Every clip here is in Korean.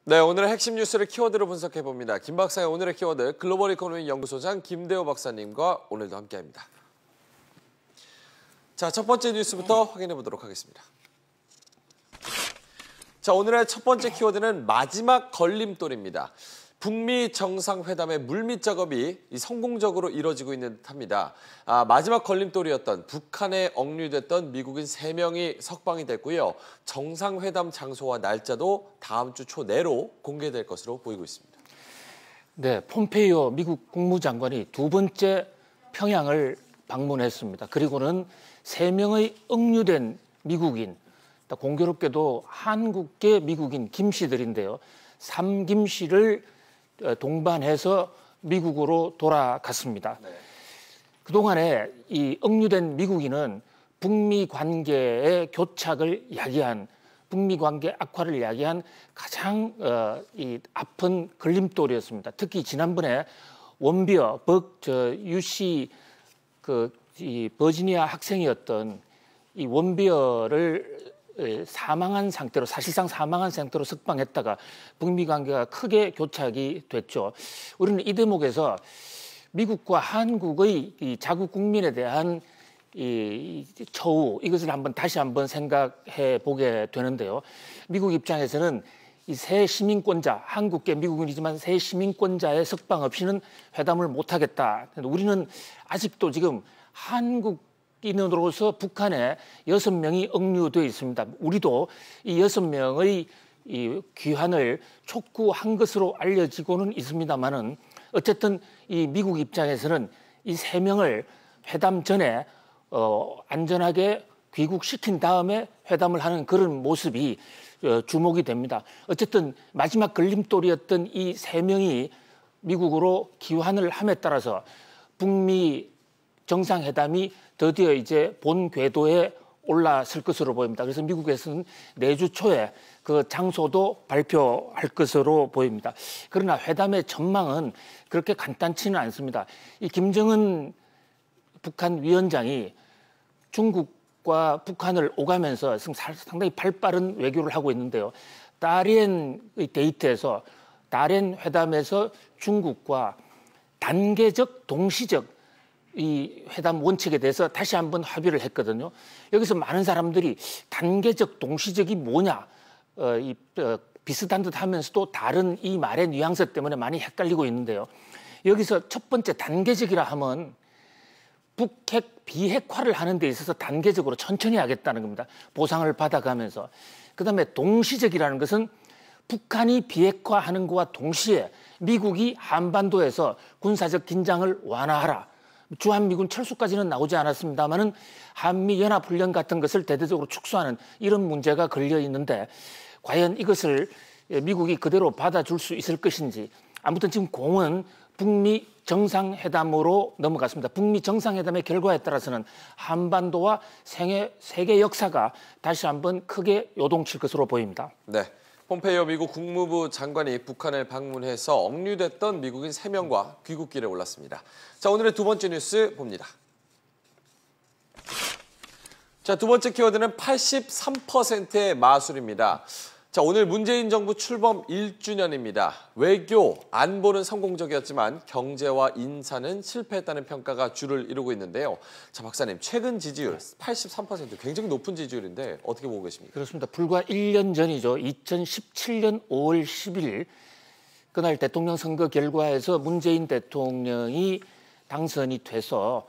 네, 오늘의 핵심 뉴스를 키워드로 분석해봅니다. 김 박사의 오늘의 키워드 글로벌 이코노미 연구소장 김대호 박사님과 오늘도 함께합니다. 자, 첫 번째 뉴스부터 확인해 보도록 하겠습니다. 자, 오늘의 첫 번째 키워드는 마지막 걸림돌입니다. 북미 정상회담의 물밑 작업이 성공적으로 이뤄지고 있는 듯합니다. 마지막 걸림돌이었던 북한에 억류됐던 미국인 3명이 석방이 됐고요. 정상회담 장소와 날짜도 다음 주 초내로 공개될 것으로 보이고 있습니다. 네, 폼페이오 미국 국무장관이 두 번째 평양을 방문했습니다. 그리고는 3명의 억류된 미국인, 공교롭게도 한국계 미국인 김 씨들인데요. 3김 씨를 동반해서 미국으로 돌아갔습니다. 네. 그동안에 이 억류된 미국인은 북미 관계의 교착을 야기한, 북미 관계 악화를 야기한 가장 이 아픈 걸림돌이었습니다. 특히 지난번에 원비어 UC 이 버지니아 학생이었던 이 원비어를 사망한 상태로, 사실상 사망한 상태로 석방했다가 북미 관계가 크게 교착이 됐죠. 우리는 이 대목에서 미국과 한국의 이 자국 국민에 대한 이 처우, 이것을 다시 한번 생각해 보게 되는데요. 미국 입장에서는 이 새 시민권자, 한국계 미국인이지만 새 시민권자의 석방 없이는 회담을 못하겠다. 우리는 아직도 지금 한국인으로서 북한에 6명이 억류되어 있습니다. 우리도 이 6명의 이 귀환을 촉구한 것으로 알려지고는 있습니다만은 어쨌든 이 미국 입장에서는 이 3명을 회담 전에 안전하게 귀국시킨 다음에 회담을 하는 그런 모습이 주목이 됩니다. 어쨌든 마지막 걸림돌이었던 이 3명이 미국으로 귀환을 함에 따라서 북미 정상회담이 드디어 이제 본 궤도에 올라설 것으로 보입니다. 그래서 미국에서는 내주 초에 그 장소도 발표할 것으로 보입니다. 그러나 회담의 전망은 그렇게 간단치는 않습니다. 이 김정은 북한 위원장이 중국과 북한을 오가면서 상당히 발빠른 외교를 하고 있는데요. 다롄의 데이트에서, 다롄 회담에서 중국과 단계적, 동시적 이 회담 원칙에 대해서 다시 한번 합의를 했거든요. 여기서 많은 사람들이 단계적, 동시적이 뭐냐, 비슷한 듯 하면서도 다른 이 말의 뉘앙스 때문에 많이 헷갈리고 있는데요. 여기서 첫 번째 단계적이라 하면 북핵 비핵화를 하는 데 있어서 단계적으로 천천히 하겠다는 겁니다. 보상을 받아가면서. 그다음에 동시적이라는 것은 북한이 비핵화하는 것과 동시에 미국이 한반도에서 군사적 긴장을 완화하라. 주한미군 철수까지는 나오지 않았습니다만은 한미연합훈련 같은 것을 대대적으로 축소하는 이런 문제가 걸려 있는데 과연 이것을 미국이 그대로 받아줄 수 있을 것인지. 아무튼 지금 공은 북미 정상회담으로 넘어갔습니다. 북미 정상회담의 결과에 따라서는 한반도와 세계 역사가 다시 한번 크게 요동칠 것으로 보입니다. 네. 폼페이오 미국 국무부 장관이 북한을 방문해서 억류됐던 미국인 3명과 귀국길에 올랐습니다. 자, 오늘의 두 번째 뉴스 봅니다. 자, 두 번째 키워드는 83%의 마술입니다. 자, 오늘 문재인 정부 출범 1주년입니다. 외교, 안보는 성공적이었지만 경제와 인사는 실패했다는 평가가 주를 이루고 있는데요. 자, 박사님, 최근 지지율 83% 굉장히 높은 지지율인데 어떻게 보고 계십니까? 그렇습니다. 불과 1년 전이죠. 2017년 5월 10일 그날 대통령 선거 결과에서 문재인 대통령이 당선이 돼서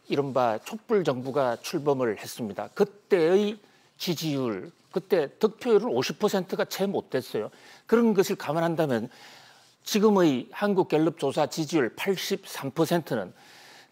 이른바 촛불 정부가 출범을 했습니다. 그때의 지지율, 그때 득표율은 50%가 채 못 됐어요. 그런 것을 감안한다면 지금의 한국갤럽 조사 지지율 83%는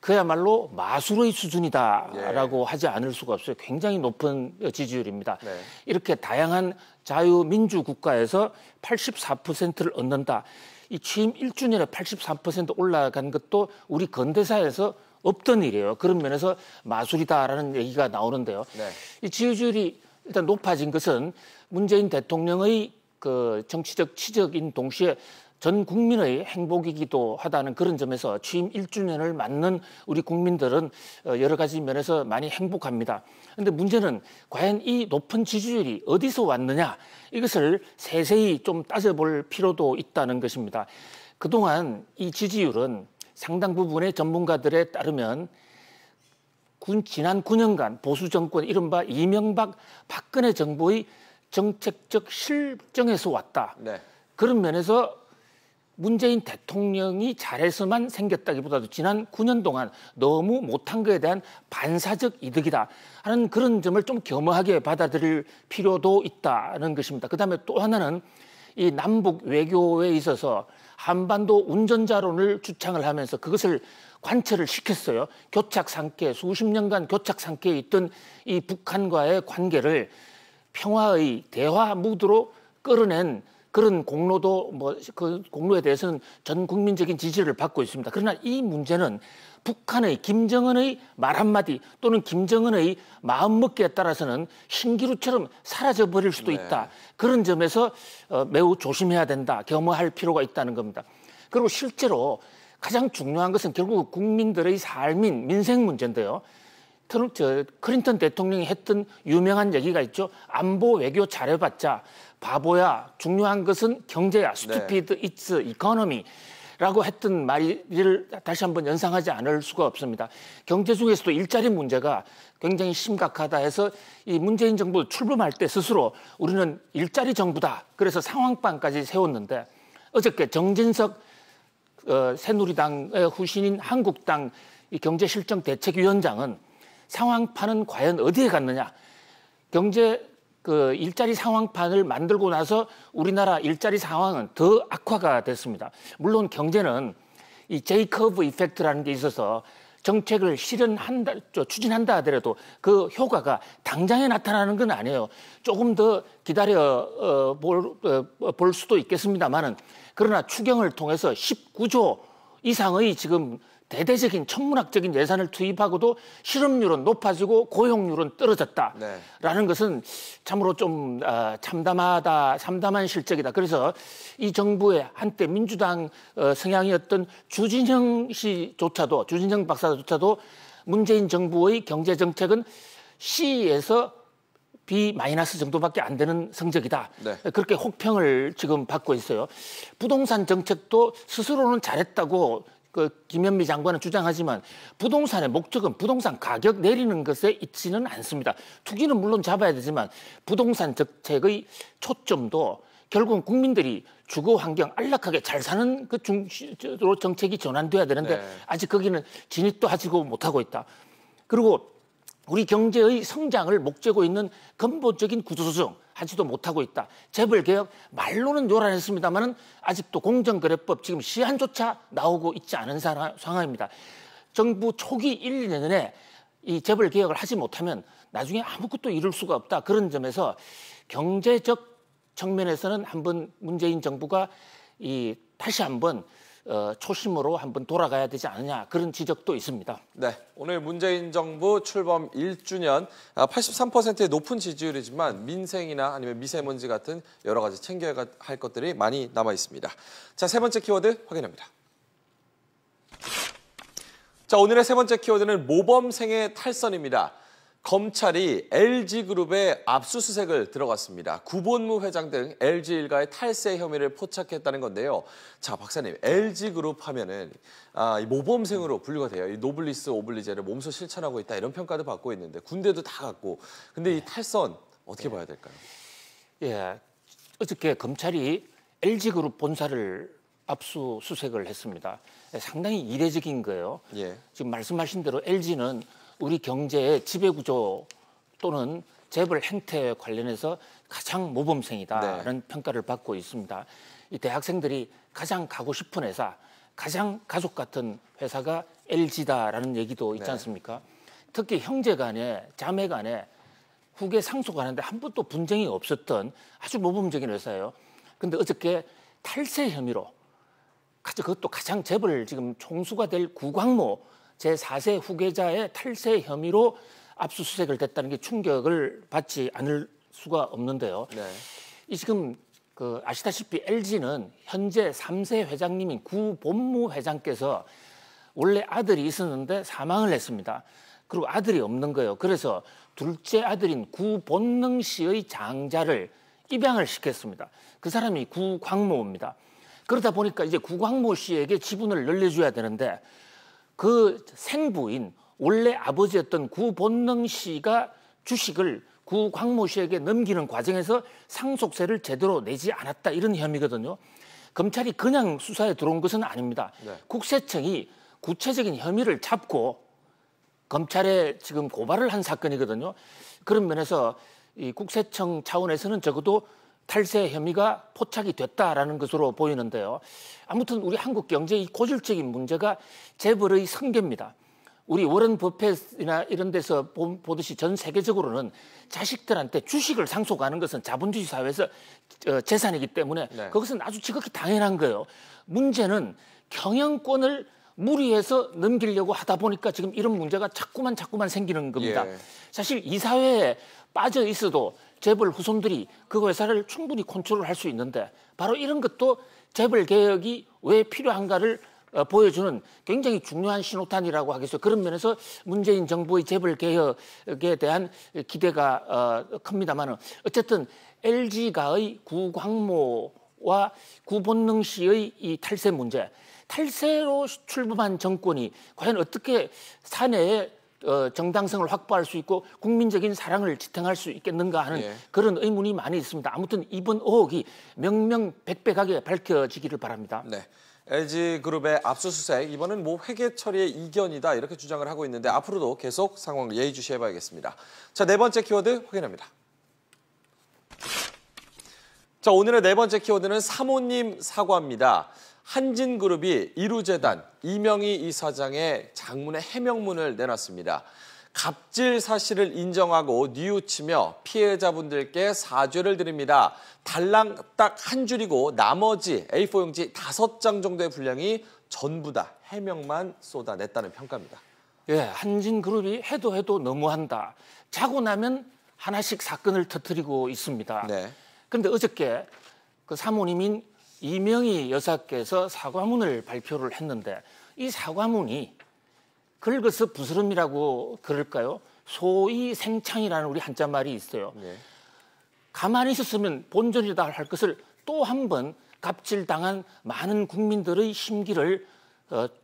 그야말로 마술의 수준이다라고 하지 않을 수가 없어요. 굉장히 높은 지지율입니다. 네. 이렇게 다양한 자유민주 국가에서 84%를 얻는다. 이 취임 1주년에 83% 올라간 것도 우리 근대사에서 없던 일이에요. 그런 면에서 마술이다라는 얘기가 나오는데요. 네. 이 지지율이 일단 높아진 것은 문재인 대통령의 그 정치적 치적인 동시에 전 국민의 행복이기도 하다는 그런 점에서 취임 1주년을 맞는 우리 국민들은 여러 가지 면에서 많이 행복합니다. 그런데 문제는 과연 이 높은 지지율이 어디서 왔느냐, 이것을 세세히 좀 따져볼 필요도 있다는 것입니다. 그동안 이 지지율은 상당 부분의 전문가들에 따르면 지난 9년간 보수 정권 이른바 이명박 박근혜 정부의 정책적 실정에서 왔다. 네. 그런 면에서 문재인 대통령이 잘해서만 생겼다기보다도 지난 9년 동안 너무 못한 것에 대한 반사적 이득이다 하는 그런 점을 좀 겸허하게 받아들일 필요도 있다는 것입니다. 그다음에 또 하나는 이 남북 외교에 있어서 한반도 운전자론을 주창을 하면서 그것을 관철을 시켰어요. 교착 상태, 수십 년간 교착 상태에 있던 이 북한과의 관계를 평화의 대화 무드로 끌어낸 그런 공로도 그 공로에 대해서는 전 국민적인 지지를 받고 있습니다. 그러나 이 문제는 북한의 김정은의 말 한마디 또는 김정은의 마음먹기에 따라서는 신기루처럼 사라져 버릴 수도 있다. 그런 점에서 매우 조심해야 된다. 겸허할 필요가 있다는 겁니다. 그리고 실제로 가장 중요한 것은 결국 국민들의 삶인 민생 문제인데요. 클린턴 대통령이 했던 유명한 얘기가 있죠. 안보 외교 잘해봤자 바보야. 중요한 것은 경제야. Stupid it's economy. 라고 했던 말을 다시 한번 연상하지 않을 수가 없습니다. 경제 중에서도 일자리 문제가 굉장히 심각하다 해서 이 문재인 정부 출범할 때 스스로 우리는 일자리 정부다. 그래서 상황판까지 세웠는데 어저께 정진석 새누리당의 후신인 한국당 경제실정대책위원장은 상황판은 과연 어디에 갔느냐. 일자리 상황판을 만들고 나서 우리나라 일자리 상황은 더 악화가 됐습니다. 물론 경제는 이 제이커브 이펙트라는 게 있어서 정책을 추진한다 하더라도 그 효과가 당장에 나타나는 건 아니에요. 조금 더 기다려 볼 수도 있겠습니다만은 그러나 추경을 통해서 19조 이상의 지금 대대적인 천문학적인 예산을 투입하고도 실업률은 높아지고 고용률은 떨어졌다라는 것은 참으로 좀 참담한 실적이다. 그래서 이 정부의 한때 민주당 성향이었던 주진영 박사조차도 문재인 정부의 경제 정책은 C에서 B- 정도밖에 안 되는 성적이다. 그렇게 혹평을 지금 받고 있어요. 부동산 정책도 스스로는 잘했다고 김현미 장관은 주장하지만 부동산의 목적은 부동산 가격 내리는 것에 있지는 않습니다. 투기는 물론 잡아야 되지만 부동산 정책의 초점도 결국은 국민들이 주거 환경 안락하게 잘 사는 그 중심으로 정책이 전환돼야 되는데 아직 거기는 진입도 하지도 못하고 있다. 그리고 우리 경제의 성장을 목재고 있는 근본적인 구조조정 하지도 못하고 있다. 재벌개혁 말로는 요란했습니다마는 아직도 공정거래법 지금 시한조차 나오고 있지 않은 상황입니다. 정부 초기 1, 2년에 이 재벌개혁을 하지 못하면 나중에 아무것도 이룰 수가 없다. 그런 점에서 경제적 측면에서는 한번 문재인 정부가 다시 한번 초심으로 한번 돌아가야 되지 않느냐 그런 지적도 있습니다. 네, 오늘 문재인 정부 출범 1주년 83%의 높은 지지율이지만 민생이나 아니면 미세먼지 같은 여러 가지 챙겨야 할 것들이 많이 남아 있습니다. 자, 세 번째 키워드 확인합니다. 자, 오늘의 세 번째 키워드는 모범생의 탈선입니다. 검찰이 LG그룹의 압수수색을 들어갔습니다. 구본무 회장 등 LG 일가의 탈세 혐의를 포착했다는 건데요. 자, 박사님, LG그룹 하면은 이 모범생으로 분류가 돼요. 이 노블리스 오블리제를 몸소 실천하고 있다 이런 평가도 받고 있는데 군대도 다 갔고. 근데 이 탈선 어떻게 봐야 될까요? 예, 어저께 검찰이 LG그룹 본사를 압수수색을 했습니다. 상당히 이례적인 거예요. 지금 말씀하신 대로 LG는 우리 경제의 지배구조 또는 재벌 행태에 관련해서 가장 모범생이다라는 평가를 받고 있습니다. 이 대학생들이 가장 가고 싶은 회사, 가장 가족 같은 회사가 LG다라는 얘기도 있지 않습니까? 특히 형제 간에, 자매 간에, 후계 상속 하는데 한 번도 분쟁이 없었던 아주 모범적인 회사예요. 그런데 어저께 탈세 혐의로, 그것도 가장 재벌 지금 총수가 될 구광모 제4세 후계자의 탈세 혐의로 압수수색을 됐다는 게 충격을 받지 않을 수가 없는데요. 이 지금 아시다시피 LG는 현재 3세 회장님인 구 본무 회장께서 원래 아들이 있었는데 사망을 했습니다. 그리고 아들이 없는 거예요. 그래서 둘째 아들인 구 본능 씨의 장자를 입양을 시켰습니다. 그 사람이 구 광모입니다. 그러다 보니까 이제 구 광모 씨에게 지분을 늘려줘야 되는데 그 생부인 원래 아버지였던 구 본능 씨가 주식을 구 광모 씨에게 넘기는 과정에서 상속세를 제대로 내지 않았다 이런 혐의거든요. 검찰이 그냥 수사에 들어온 것은 아닙니다. 네. 국세청이 구체적인 혐의를 잡고 검찰에 지금 고발을 한 사건이거든요. 그런 면에서 이 국세청 차원에서는 적어도 탈세 혐의가 포착이 됐다라는 것으로 보이는데요. 아무튼 우리 한국 경제의 고질적인 문제가 재벌의 승계입니다. 우리 워런 버핏이나 이런 데서 보듯이 전 세계적으로는 자식들한테 주식을 상속하는 것은 자본주의 사회에서 재산이기 때문에 네. 그것은 아주 지극히 당연한 거예요. 문제는 경영권을 무리해서 넘기려고 하다 보니까 지금 이런 문제가 자꾸만 생기는 겁니다. 예. 사실 이 사회에 빠져 있어도 재벌 후손들이 그 회사를 충분히 컨트롤할 수 있는데 바로 이런 것도 재벌 개혁이 왜 필요한가를 보여주는 굉장히 중요한 신호탄이라고 하겠어요. 그런 면에서 문재인 정부의 재벌 개혁에 대한 기대가 큽니다만 어쨌든 LG가의 구 광모와 구 본능 씨의 이 탈세 문제, 탈세로 출범한 정권이 과연 어떻게 사내에 정당성을 확보할 수 있고 국민적인 사랑을 지탱할 수 있겠는가 하는 예. 그런 의문이 많이 있습니다. 아무튼 이번 의혹이 명명백백하게 밝혀지기를 바랍니다. 네. LG그룹의 압수수색, 이번은 회계 처리의 이견이다 이렇게 주장을 하고 있는데 앞으로도 계속 상황을 예의주시해봐야겠습니다. 자, 네 번째 키워드 확인합니다. 자, 오늘의 네 번째 키워드는 사모님 사과입니다. 한진그룹이 이루재단 이명희 이사장의 장문의 해명문을 내놨습니다. 갑질 사실을 인정하고 뉘우치며 피해자분들께 사죄를 드립니다. 달랑 딱 한 줄이고 나머지 A4 용지 5장 정도의 분량이 전부 다 해명만 쏟아냈다는 평가입니다. 예, 한진그룹이 해도 너무한다. 자고 나면 하나씩 사건을 터뜨리고 있습니다. 네. 그런데 어저께 그 사모님인 이명희 여사께서 사과문을 발표를 했는데 이 사과문이 긁어서 부스럼이라고 그럴까요? 소위 생창이라는 우리 한자말이 있어요. 네. 가만히 있었으면 본전이다 할 것을 또 한 번 갑질당한 많은 국민들의 심기를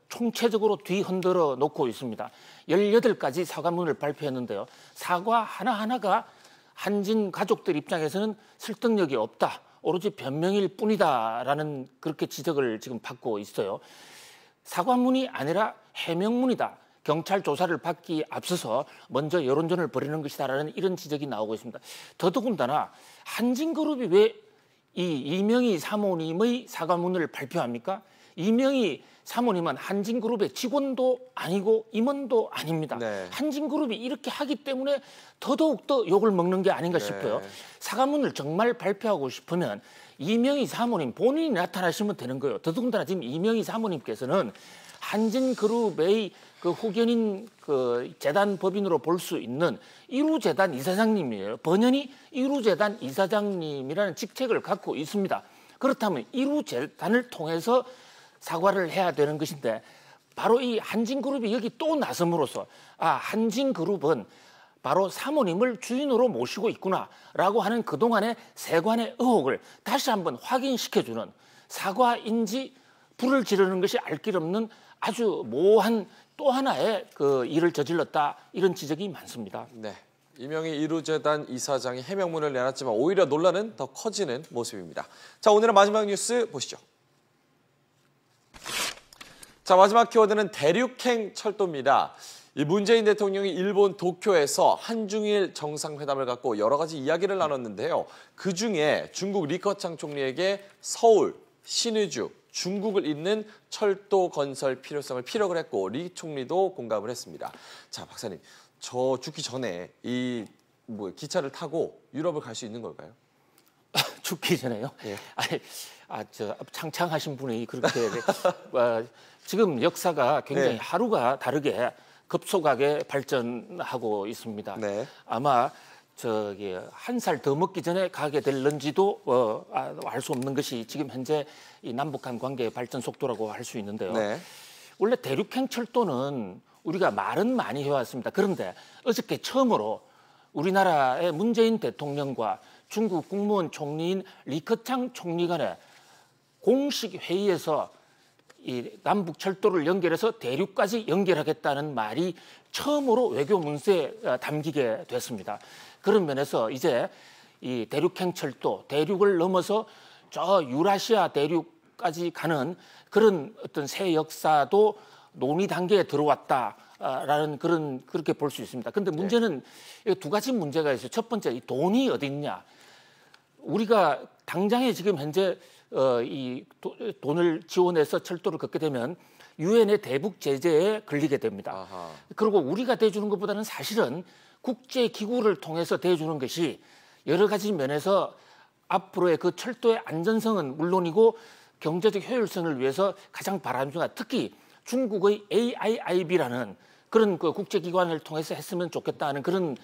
총체적으로 뒤흔들어 놓고 있습니다. 18가지 사과문을 발표했는데요. 사과 하나하나가 한진 가족들 입장에서는 설득력이 없다. 오로지 변명일 뿐이다라는 그렇게 지적을 지금 받고 있어요. 사과문이 아니라 해명문이다. 경찰 조사를 받기 앞서서 먼저 여론전을 벌이는 것이다라는 이런 지적이 나오고 있습니다. 더더군다나 한진그룹이 왜 이 이명희 사모님의 사과문을 발표합니까? 이명희 사모님은 한진그룹의 직원도 아니고 임원도 아닙니다. 네. 한진그룹이 이렇게 하기 때문에 더더욱더 욕을 먹는 게 아닌가 싶어요. 사과문을 정말 발표하고 싶으면 이명희 사모님 본인이 나타나시면 되는 거예요. 더더군다나 지금 이명희 사모님께서는 한진그룹의 그 후견인 그 재단 법인으로 볼 수 있는 이루재단 이사장님이에요. 번연히 이루재단 이사장님이라는 직책을 갖고 있습니다. 그렇다면 이루재단을 통해서 사과를 해야 되는 것인데 바로 이 한진그룹이 여기 또 나섬으로써 한진그룹은 바로 사모님을 주인으로 모시고 있구나라고 하는 그동안의 세관의 의혹을 다시 한번 확인시켜주는 사과인지 불을 지르는 것이 알 길 없는 아주 모호한 또 하나의 그 일을 저질렀다 이런 지적이 많습니다. 네. 이명희 이루재단 이사장이 해명문을 내놨지만 오히려 논란은 더 커지는 모습입니다. 자, 오늘의 마지막 뉴스 보시죠. 자, 마지막 키워드는 대륙행 철도입니다. 이 문재인 대통령이 일본 도쿄에서 한중일 정상회담을 갖고 여러 가지 이야기를 나눴는데요. 그중에 중국 리커창 총리에게 서울, 신의주, 중국을 잇는 철도 건설 필요성을 피력을 했고 리 총리도 공감을 했습니다. 자, 박사님, 저 죽기 전에 이 기차를 타고 유럽을 갈 수 있는 걸까요? 죽기 전에요? 예. 저 창창하신 분이 그렇게 지금 역사가 굉장히 네. 하루가 다르게 급속하게 발전하고 있습니다. 네. 아마 저기 한 살 더 먹기 전에 가게 될런지도 알 수 없는 것이 지금 현재 이 남북 간 관계의 발전 속도라고 할 수 있는데요. 네. 원래 대륙행 철도는 우리가 말은 많이 해왔습니다. 그런데 어저께 처음으로 우리나라의 문재인 대통령과 중국 국무원 총리인 리커창 총리 간의 공식 회의에서 이 남북 철도를 연결해서 대륙까지 연결하겠다는 말이 처음으로 외교 문서에 담기게 됐습니다. 그런 면에서 이제 이 대륙행 철도, 대륙을 넘어서 저 유라시아 대륙까지 가는 그런 어떤 새 역사도 논의 단계에 들어왔다라는 그렇게 볼 수 있습니다. 그런데 문제는 두 가지 문제가 있어요. 첫 번째, 이 돈이 어디 있냐? 우리가 당장에 지금 현재 이 돈을 지원해서 철도를 걷게 되면 유엔의 대북 제재에 걸리게 됩니다. 아하. 그리고 우리가 대주는 것보다는 사실은 국제 기구를 통해서 대주는 것이 여러 가지 면에서 앞으로의 그 철도의 안전성은 물론이고 경제적 효율성을 위해서 가장 바람직한, 특히 중국의 AIIB라는 그런 그 국제기관을 통해서 했으면 좋겠다는 그런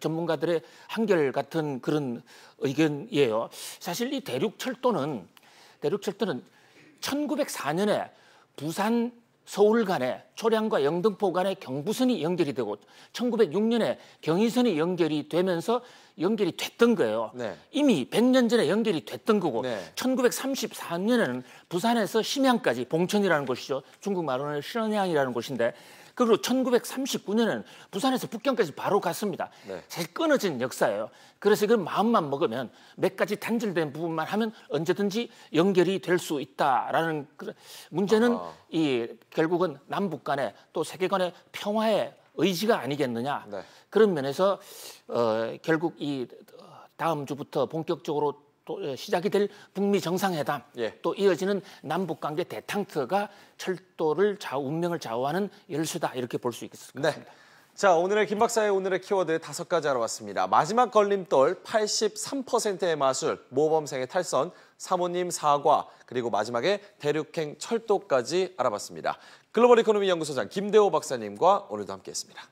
전문가들의 한결같은 그런 의견이에요. 사실 이 대륙철도는 1904년에 부산 서울 간에 초량과 영등포 간에 경부선이 연결이 되고 1906년에 경의선이 연결이 되면서 연결이 됐던 거예요. 네. 이미 100년 전에 연결이 됐던 거고 네. 1934년에는 부산에서 심양까지, 봉천이라는 곳이죠. 중국 말로는 신안양이라는 곳인데, 그리고 1939년에는 부산에서 북경까지 바로 갔습니다. 네. 사실 끊어진 역사예요. 그래서 그 마음만 먹으면 몇 가지 단절된 부분만 하면 언제든지 연결이 될 수 있다라는 문제는 이 결국은 남북 간에 또 세계 간의 평화의 의지가 아니겠느냐. 네. 그런 면에서 결국 이 다음 주부터 본격적으로 또 시작이 될 북미 정상회담, 예. 또 이어지는 남북 관계 대탕트가 철도를 운명을 좌우하는 열쇠다, 이렇게 볼 수 있을 것 같습니다. 네. 자, 오늘의 김 박사의 오늘의 키워드 5가지 알아봤습니다. 마지막 걸림돌 83%의 마술, 모범생의 탈선, 사모님 사과, 그리고 마지막에 대륙행 철도까지 알아봤습니다. 글로벌 이코노미 연구소장 김대호 박사님과 오늘도 함께했습니다.